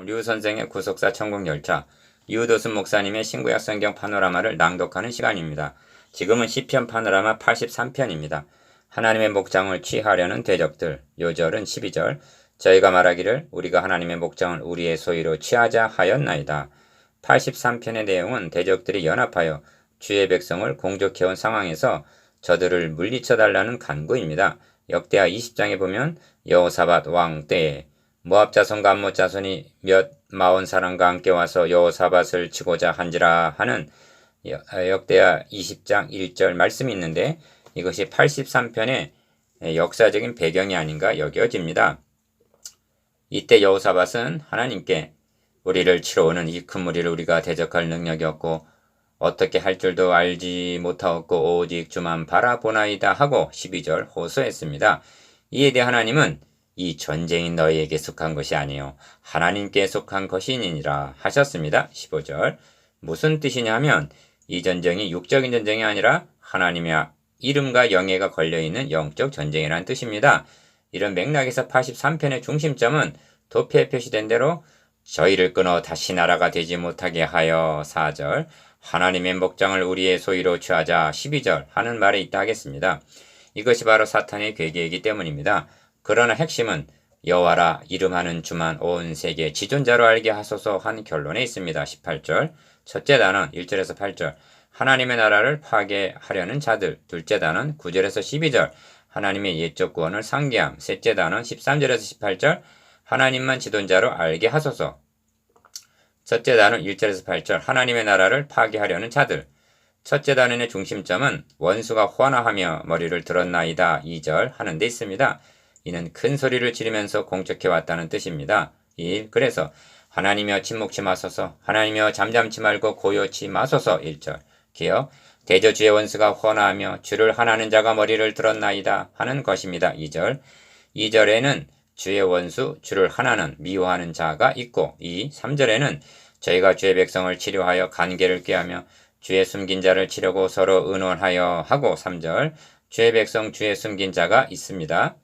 류 선생의 구속사 천국열차, 이우도순 목사님의 신구약 성경 파노라마를 낭독하는 시간입니다. 지금은 시편 파노라마 83편입니다. 하나님의 목장을 취하려는 대적들, 요절은 12절, 저희가 말하기를 우리가 하나님의 목장을 우리의 소유로 취하자 하였나이다. 83편의 내용은 대적들이 연합하여 주의 백성을 공격해온 상황에서 저들을 물리쳐달라는 간구입니다. 역대하 20장에 보면 여호사밧 왕 때에 모압 자손과 암몬 자손이 몇 마흔 사람과 함께 와서 여호사밧을 치고자 한지라 하는 역대하 20장 1절 말씀이 있는데 이것이 83편의 역사적인 배경이 아닌가 여겨집니다. 이때 여호사밧은 하나님께 우리를 치러 오는 이 큰 무리를 우리가 대적할 능력이 없고 어떻게 할 줄도 알지 못하였고 오직 주만 바라보나이다 하고 12절 호소했습니다. 이에 대해 하나님은 이 전쟁이 너희에게 속한 것이 아니요 하나님께 속한 것이니라 하셨습니다. 15절 무슨 뜻이냐면 이 전쟁이 육적인 전쟁이 아니라 하나님의 이름과 영예가 걸려있는 영적 전쟁이라는 뜻입니다. 이런 맥락에서 83편의 중심점은 도표에 표시된 대로 저희를 끊어 다시 나라가 되지 못하게 하여 4절 하나님의 목장을 우리의 소유로 취하자 12절 하는 말에 있다 하겠습니다. 이것이 바로 사탄의 계계이기 때문입니다. 그러나 핵심은 여호와라 이름하는 주만 온 세계 지존자로 알게 하소서 한 결론에 있습니다. 18절 첫째 단원 1절에서 8절 하나님의 나라를 파괴하려는 자들 둘째 단원 9절에서 12절 하나님의 옛적 구원을 상기함 셋째 단원 13절에서 18절 하나님만 지존자로 알게 하소서 첫째 단원 1절에서 8절 하나님의 나라를 파괴하려는 자들 첫째 단원의 중심점은 원수가 호환하며 머리를 들었나이다 2절 하는 데 있습니다. 이는 큰 소리를 지르면서 공격해 왔다는 뜻입니다. 1. 그래서 하나님여 침묵치 마소서 하나님여 잠잠치 말고 고요치 마소서 1절 기억 대저주의 원수가 호환하며 주를 하나는 자가 머리를 들었나이다 하는 것입니다. 2절 2절에는 주의 원수 주를 하나는 미워하는 자가 있고 3절에는 저희가 주의 백성을 치료하여 관계를 꾀하며 주의 숨긴 자를 치려고 서로 의논하여 하고 3절 주의 백성 주의 숨긴 자가 있습니다.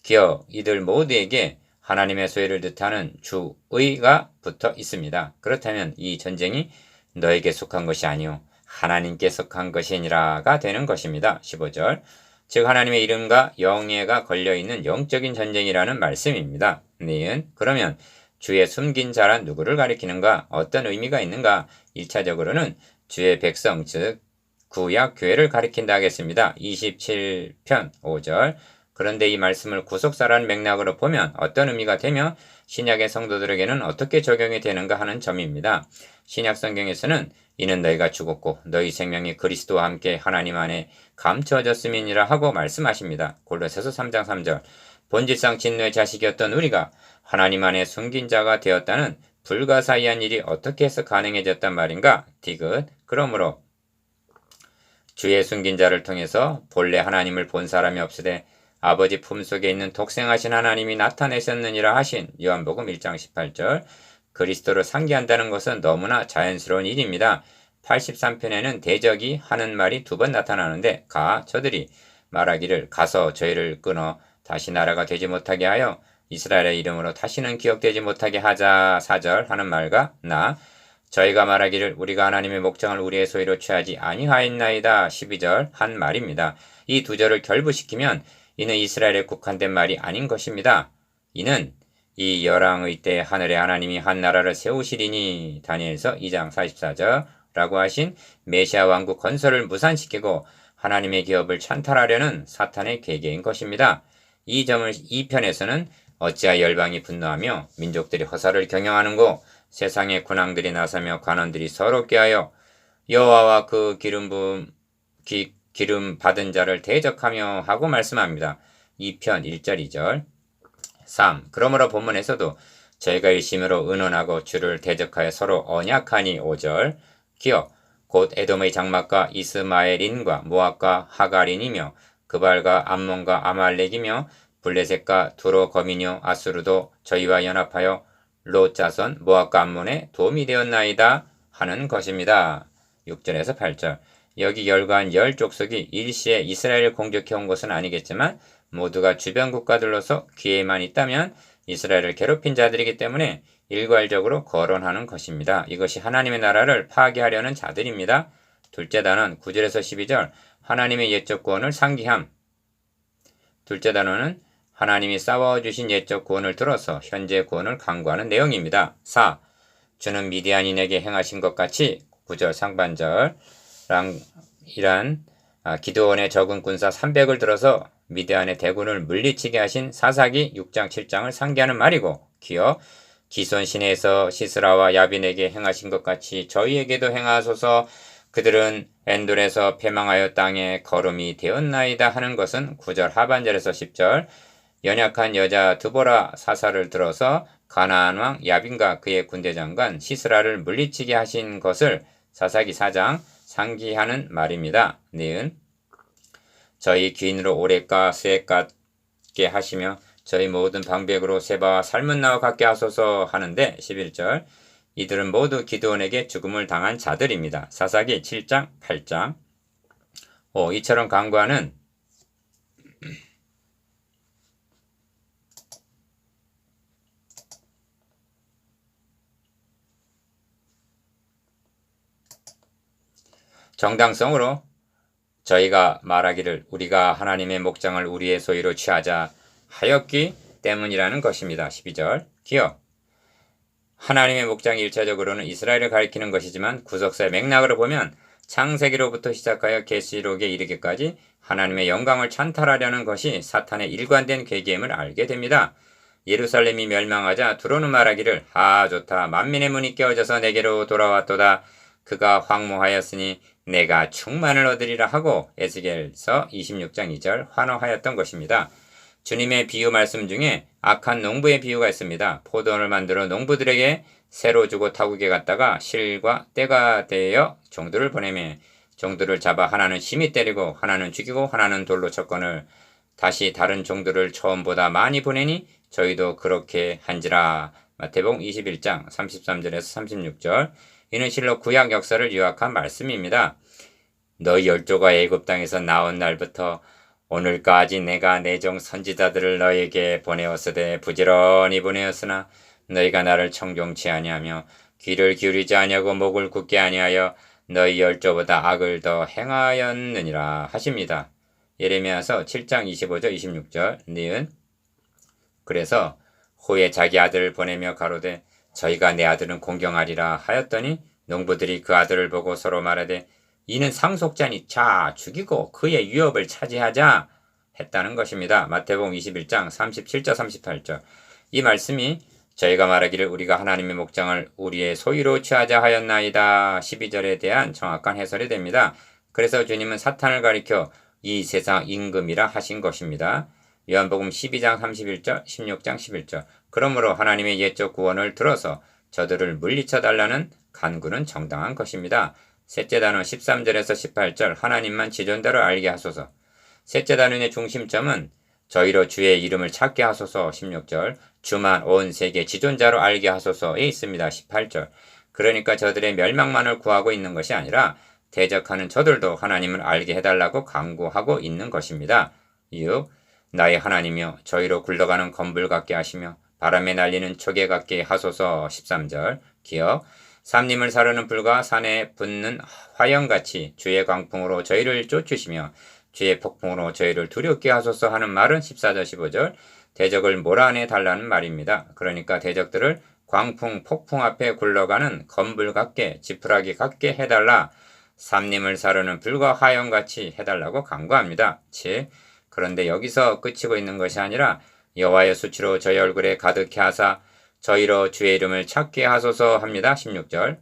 기억 이들 모두에게 하나님의 소유를 뜻하는 주의가 붙어 있습니다. 그렇다면 이 전쟁이 너에게 속한 것이 아니오 하나님께 속한 것이니라가 되는 것입니다. 15절 즉 하나님의 이름과 영예가 걸려있는 영적인 전쟁이라는 말씀입니다. 니은 그러면 주의 숨긴 자란 누구를 가리키는가 어떤 의미가 있는가 1차적으로는 주의 백성 즉 구약 교회를 가리킨다 하겠습니다. 27편 5절 그런데 이 말씀을 구속사라는 맥락으로 보면 어떤 의미가 되며 신약의 성도들에게는 어떻게 적용이 되는가 하는 점입니다. 신약 성경에서는 이는 너희가 죽었고 너희 생명이 그리스도와 함께 하나님 안에 감춰졌음이니라 하고 말씀하십니다. 골로새서 3장 3절 본질상 진노의 자식이었던 우리가 하나님 안에 숨긴 자가 되었다는 불가사의한 일이 어떻게 해서 가능해졌단 말인가? 디귿 그러므로 주의 숨긴 자를 통해서 본래 하나님을 본 사람이 없으되 아버지 품속에 있는 독생하신 하나님이 나타내셨느니라 하신 요한복음 1장 18절 그리스도를 상기한다는 것은 너무나 자연스러운 일입니다. 83편에는 대적이 하는 말이 2번 나타나는데 저들이 말하기를 가서 저희를 끊어 다시 나라가 되지 못하게 하여 이스라엘의 이름으로 다시는 기억되지 못하게 하자 4절 하는 말과 저희가 말하기를 우리가 하나님의 목장을 우리의 소유로 취하지 아니하였나이다 12절 한 말입니다. 이 2절을 결부시키면 이는 이스라엘에 국한된 말이 아닌 것입니다. 이는 이 열왕의 때 하늘에 하나님이 한 나라를 세우시리니 다니엘서 2장 44절라고 하신 메시아 왕국 건설을 무산시키고 하나님의 기업을 찬탈하려는 사탄의 계계인 것입니다. 이 점을 이 편에서는 어찌하여 열방이 분노하며 민족들이 허사를 경영하는고 세상의 군왕들이 나서며 관원들이 서럽게 하여 여호와와 그 기름 받은 자를 대적하며 하고 말씀합니다. 2편 1절 2절 3. 그러므로 본문에서도 저희가 일심으로 의논하고 주를 대적하여 서로 언약하니 5절 기억 곧 에돔의 장막과 이스마엘인과 모압과 하갈인이며 그발과 암몬과 아말렉이며 블레셋과 두로 거미뇨 아수르도 저희와 연합하여 롯 자손 모압과 암몬에 도움이 되었나이다 하는 것입니다. 6절에서 8절 여기 열거한 10족속이 일시에 이스라엘을 공격해온 것은 아니겠지만 모두가 주변 국가들로서 기회만 있다면 이스라엘을 괴롭힌 자들이기 때문에 일괄적으로 거론하는 것입니다. 이것이 하나님의 나라를 파괴하려는 자들입니다. 둘째 단원 9절에서 12절 하나님의 옛적 구원을 상기함. 둘째 단원은 하나님이 싸워주신 옛적 구원을 들어서 현재 구원을 강구하는 내용입니다. 4. 주는 미디안인에게 행하신 것 같이 9절 상반절 이란 기드온의 적은 군사 300을 들어서 미디안의 대군을 물리치게 하신 사사기 6장 7장을 상기하는 말이고 기어 기손 시내에서 시스라와 야빈에게 행하신 것 같이 저희에게도 행하소서 그들은 엔돌에서 패망하여 땅에 거름이 되었나이다 하는 것은 9절 하반절에서 10절 연약한 여자 드보라 사사를 들어서 가나안 왕 야빈과 그의 군대 장관 시스라를 물리치게 하신 것을 사사기 4장 상기하는 말입니다. 니은 저희 귀인으로 오랫가 수액 같게 하시며 저희 모든 방백으로 세바와 삶은 나와 같게 하소서 하는데 11절 이들은 모두 기드온에게 죽음을 당한 자들입니다. 사사기 7장 8장 이처럼 강구하는 정당성으로 저희가 말하기를 우리가 하나님의 목장을 우리의 소유로 취하자 하였기 때문이라는 것입니다. 12절 기어 하나님의 목장이 1차적으로는 이스라엘을 가리키는 것이지만 구속사의 맥락으로 보면 창세기로부터 시작하여 계시록에 이르기까지 하나님의 영광을 찬탈하려는 것이 사탄의 일관된 계기임을 알게 됩니다. 예루살렘이 멸망하자 두로는 말하기를 좋다 만민의 문이 깨어져서 내게로 돌아왔도다 그가 황무하였으니 내가 충만을 얻으리라 하고 에스겔서 26장 2절 환호하였던 것입니다. 주님의 비유 말씀 중에 악한 농부의 비유가 있습니다. 포도원을 만들어 농부들에게 새로 주고 타국에 갔다가 실과 때가 되어 종들을 보내매 종들을 잡아 하나는 심히 때리고 하나는 죽이고 하나는 돌로 쳤거늘 다시 다른 종들을 처음보다 많이 보내니 저희도 그렇게 한지라. 마태복음 21장 33절에서 36절 이는 실로 구약 역사를 요약한 말씀입니다. 너희 열조가 애굽 땅에서 나온 날부터 오늘까지 내가 내 종 선지자들을 너희에게 보내었으되 부지런히 보내었으나 너희가 나를 청종치 아니하며 귀를 기울이지 아니하고 목을 굳게 아니하여 너희 열조보다 악을 더 행하였느니라 하십니다. 예레미야서 7장 25절 26절 니은 그래서 후에 자기 아들을 보내며 가로되 저희가 내 아들은 공경하리라 하였더니 농부들이 그 아들을 보고 서로 말하되 이는 상속자니 자 죽이고 그의 유업을 차지하자 했다는 것입니다. 마태복음 21장 37절 38절 이 말씀이 저희가 말하기를 우리가 하나님의 목장을 우리의 소유로 취하자 하였나이다 12절에 대한 정확한 해설이 됩니다. 그래서 주님은 사탄을 가리켜 이 세상 임금이라 하신 것입니다. 요한복음 12장 31절 16장 11절 그러므로 하나님의 옛적 구원을 들어서 저들을 물리쳐 달라는 간구는 정당한 것입니다. 셋째 단원 13절에서 18절 하나님만 지존자로 알게 하소서. 셋째 단원의 중심점은 저희로 주의 이름을 찾게 하소서 16절 주만 온 세계 지존자로 알게 하소서에 있습니다. 18절 그러니까 저들의 멸망만을 구하고 있는 것이 아니라 대적하는 저들도 하나님을 알게 해달라고 간구하고 있는 것입니다. 6. 나의 하나님이여 저희로 굴러가는 건불 같게 하시며 바람에 날리는 초계 같게 하소서 13절 기억 삼림을 사르는 불과 산에 붙는 화염같이 주의 광풍으로 저희를 쫓으시며 주의 폭풍으로 저희를 두렵게 하소서 하는 말은 14절 15절 대적을 몰아내 달라는 말입니다. 그러니까 대적들을 광풍 폭풍 앞에 굴러가는 건불 같게 지푸라기 같게 해달라 삼림을 사르는 불과 화염같이 해달라고 간구합니다. 7. 그런데 여기서 끝이고 있는 것이 아니라 여호와의 수치로 저희 얼굴에 가득해 하사 저희로 주의 이름을 찾게 하소서 합니다. 16절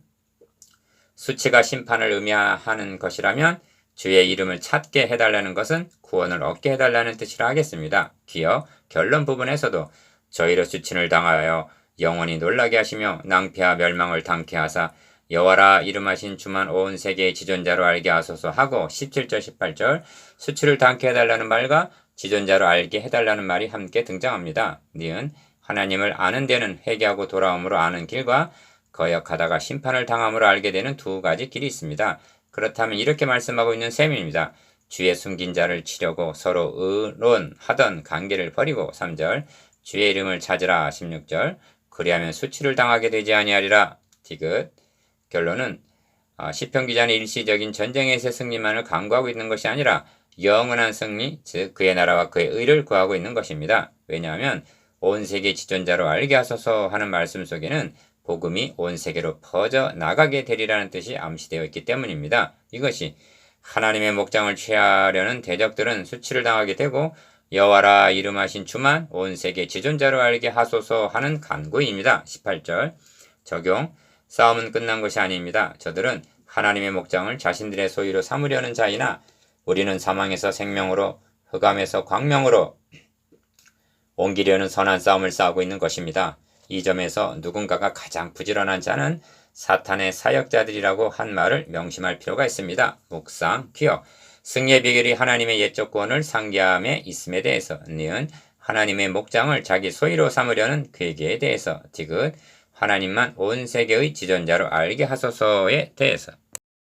수치가 심판을 의미하는 것이라면 주의 이름을 찾게 해달라는 것은 구원을 얻게 해달라는 뜻이라 하겠습니다. 기어 결론 부분에서도 저희로 수치를 당하여 영원히 놀라게 하시며 낭패와 멸망을 당케 하사 여호와라 이름하신 주만 온 세계의 지존자로 알게 하소서 하고 17절 18절 수치를 당케 해달라는 말과 지존자로 알게 해달라는 말이 함께 등장합니다. 니은 하나님을 아는 데는 회개하고 돌아옴으로 아는 길과 거역하다가 심판을 당함으로 알게 되는 두 가지 길이 있습니다. 그렇다면 이렇게 말씀하고 있는 셈입니다. 주의 숨긴 자를 치려고 서로 의논하던 관계를 버리고 3절 주의 이름을 찾으라 16절 그리하면 수치를 당하게 되지 아니하리라. 디귿. 결론은 시편 기자는 일시적인 전쟁에서의 승리만을 강구하고 있는 것이 아니라 영원한 승리, 즉 그의 나라와 그의 의를 구하고 있는 것입니다. 왜냐하면 온 세계 지존자로 알게 하소서 하는 말씀 속에는 복음이 온 세계로 퍼져 나가게 되리라는 뜻이 암시되어 있기 때문입니다. 이것이 하나님의 목장을 취하려는 대적들은 수치를 당하게 되고 여호와라 이름하신 주만 온 세계 지존자로 알게 하소서 하는 간구입니다. 18절 적용. 싸움은 끝난 것이 아닙니다. 저들은 하나님의 목장을 자신들의 소유로 삼으려는 자이나 우리는 사망에서 생명으로 흑암에서 광명으로 옮기려는 선한 싸움을 싸우고 있는 것입니다. 이 점에서 누군가가 가장 부지런한 자는 사탄의 사역자들이라고 한 말을 명심할 필요가 있습니다. 묵상, 기억. 승리의 비결이 하나님의 옛적 구원을 상기함에 있음에 대해서. 니은 하나님의 목장을 자기 소유로 삼으려는 계기에 대해서. 디귿 하나님만 온 세계의 지존자로 알게 하소서에 대해서.